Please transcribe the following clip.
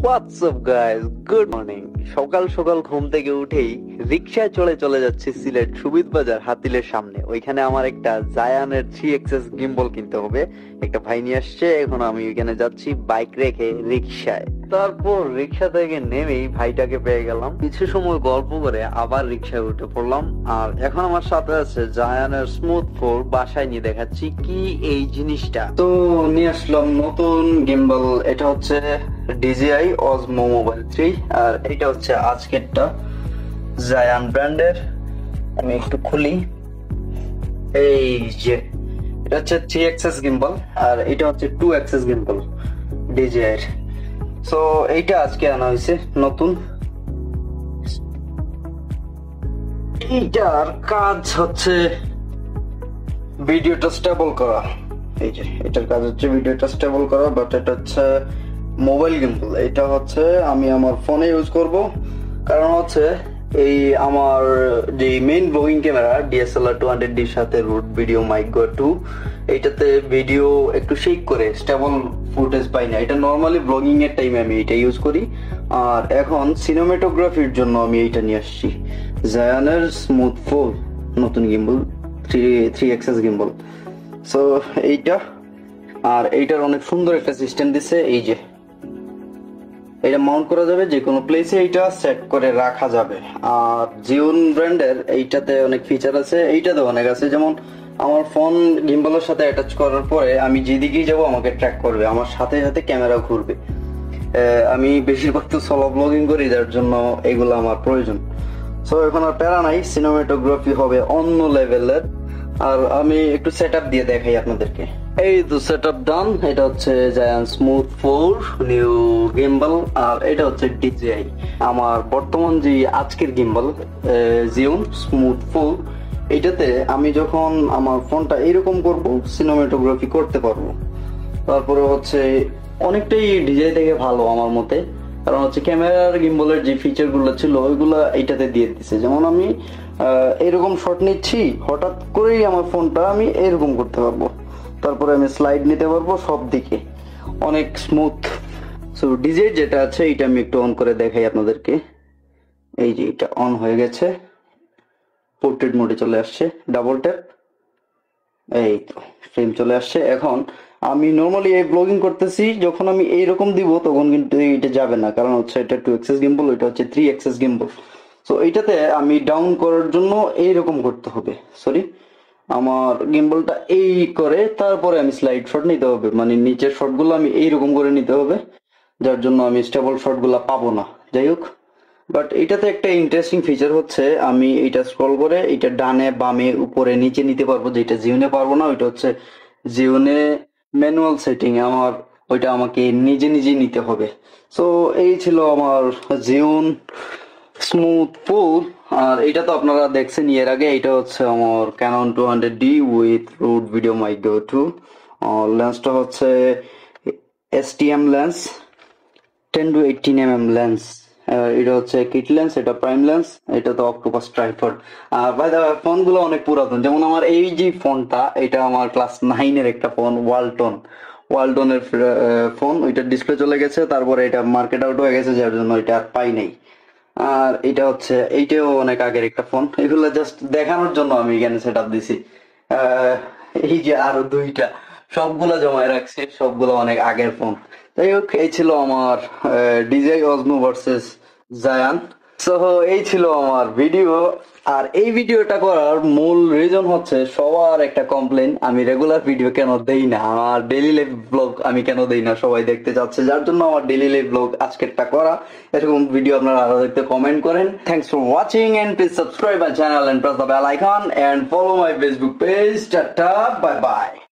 WhatsApp guys, good morning. সকাল সকাল ঘুম থেকে উঠেই রিকশায় চলে যাচ্ছি সিলেট সুবিধ বাজার হাতিলের সামনে। ওইখানে আমার একটা জায়ানের 3XS গিম্বল কিনতে হবে। একটা ভাই নিয়ে আসছে, এখন আমি ওইখানে যাচ্ছি বাইক রেখে রিকশায়। তারপর রিকশা থেকে নেমেই ভাইটাকে পেয়ে গেলাম, কিছু সময় গল্প করে আবার রিকশায় উঠে পড়লাম। আর এখন আমার সাথে আছে জায়ানের স্মুথ 4। বাসায় নিয়ে দেখাচ্ছি কি এই জিনিসটা। তো নিয়ে আসলাম নতুন গিম্বল, এটা হচ্ছে DJI Osmo Mobile 3 আর এটা হচ্ছে আজকেরটা জায়ান ব্র্যান্ডের। আমি একটু খুলি, এই যে এটা হচ্ছে 3XS গিম্বল আর এটা হচ্ছে 2XS গিম্বল DJI এর। সো এইটা আজকে আনা হয়েছে নতুন। এইটার কাজ হচ্ছে ভিডিওটা স্টেবল করা। এই যে এটার কাজ হচ্ছে ভিডিওটা স্টেবল করা, বাট এটা হচ্ছে মোবাইল গিম্বল। এটা হচ্ছে আমি আমার ফোনে ইউজ করব, কারণ হচ্ছে এই আমার যে main blogging camera DSLR 200D এর সাথে রুট ভিডিও মাইক গো 2, এইটাতে ভিডিও একটু শেক করে স্টেবল ফুটেজ পাই না। এটা নর্মালি ব্লগিং এর টাইমে আমি এটা ইউজ করি, আর এখন সিনেমাটোগ্রাফির জন্য আমি এইটা নিয়ে আসছি জায়ানের স্মুথ 4 নতুন গিম্বল, 3XS গিম্বল। সো এইটা, আর এইটার অনেক সুন্দর একটা সিস্টেম দিছে। এই যে এটা মাউন্ট করা যাবে যে কোনো প্লেসে, এইটা সেট করে রাখা যাবে। আর জিওন ব্র্যান্ডের এইটাতে অনেক ফিচার আছে, এইটাতে অনেক আছে। যেমন আমার ফোন গিম্বলের সাথে অ্যাটাচ করার পরে আমি যেদিকেই যাব আমাকে ট্র্যাক করবে, আমার সাথে সাথে ক্যামেরা ঘুরবে। আমি বেশিরভাগ তো সোলো ব্লগিং করি, যার জন্য এগুলো আমার প্রয়োজন। সো এখন আর প্যারা নাই, সিনেমাটোগ্রাফি হবে অন্য লেভেলের। আর আমি একটু সেটআপ দিয়ে দেখাই আপনাদেরকে। এই তো সেটআপ ডান। এটা হচ্ছে জায়ান স্মুথ 4 নিউ গিম্বল, আর এটা হচ্ছে DJI আমার বর্তমান যে আজকের গিম্বল জিওন স্মুথ 4। এইটাতে আমি যখন আমার ফোনটা এরকম করব সিনেমাটোগ্রাফি করতে পারবো। তারপরে হচ্ছে অনেকটাই DJI থেকে ভালো আমার মতে, কারণ হচ্ছে ক্যামেরার গিম্বলের যে ফিচার গুলো ছিল ওইগুলো এইটাতে দিয়ে দিচ্ছে। যেমন আমি এরকম শট নিচ্ছি, হঠাৎ করেই আমার ফোনটা আমি এরকম করতে পারবো, তারপরে আমি স্লাইড নিতে পারবো সব দিকে, অনেক স্মুথ। সো DJI যেটা আছে এটা আমি একটু অন করে দেখাই আপনাদেরকে। এই যে এটা অন হয়ে গেছে, পোর্ট্রেট মোডে চলে আসছে, ডাবল ট্যাপ, এই তো ফ্রেম চলে আসছে। এখন আমি নর্মালি এই ব্লগিং করতেছি, যখন আমি এইরকম দিব তখন কিন্তু এটা যাবে না, কারণ হচ্ছে এটা 2XS গিম্বল, এটা হচ্ছে 3XS গিম্বল। সো এইটাতে আমি ডাউন করার জন্য এইরকম করতে হবে, সরি আমার গিম্বলটা এই করে তারপরে আমি স্লাইড শট নিতে হবে, মানে নিচের শটগুলো আমি এইরকম করে নিতে হবে, যার জন্য আমি স্টেবল শটগুলো পাবো না। যাই হোক, বাট এটাতে একটা ইন্টারেস্টিং ফিচার হচ্ছে আমি এটা স্ক্রল করে এটা ডানে বামে উপরে নিচে নিতে পারবো, যেটা জিওনে পারবো না। ওইটা হচ্ছে জিওনে ম্যানুয়াল সেটিং, আমার ওইটা আমাকে নিজে নিজেই নিতে হবে। সো এই ছিল আমার জিওন স্মুথ 4। আর এটা তো আপনারা দেখছেন এর আগে। এটা হচ্ছে আমার Canon 200D with Rode video mic go 2। লেন্সটা হচ্ছে STM lens, 10 to 18 mm lens. এটা হচ্ছে কিট লেন্স, এটা প্রাইম লেন্স, এটা তো অক্টোপাস ট্রাইপড। আর বাই দ্য ফোন গুলো অনেক পুরাতন, যেমন আমার এই যে ফোনটা, এটা আমার ক্লাস 9 এর একটা ফোন, ওয়ালটনের ফোন। ওইটার ডিসপ্লে চলে গেছে, তারপরে এটা মার্কেট আউট হয়ে গেছে, যার জন্য এটা আর পাই নাই। আর এটা হচ্ছে এইটাও অনেক আগের একটা ফোন। এগুলো জাস্ট দেখানোর জন্য আমি এখানে সেট আপ দিছি। এই যে আরো দুইটা, সবগুলো জমায় রাখছি, সবগুলো অনেক আগের ফোন। যাই হোক, এই ছিল আমার DJI Osmo versus Zayan. So এই ছিল আমার ভিডিও। আর এই ভিডিওটা করার মূল রিজন হচ্ছে সবার একটা কমপ্লেন, আমি রেগুলার ভিডিও কেন দেই না, আমার ডেইলি লাইফ ব্লগ আমি কেন দেই না, সবাই দেখতে চাচ্ছে, যার জন্য আমার ডেইলি লাইফ ব্লগ আজকেরটা করা। এরকম ভিডিও আপনারা আরো দেখতে কমেন্ট করেন। Thanks for watching and please subscribe my channel and press the bell icon and follow my Facebook page. Tata, bye by.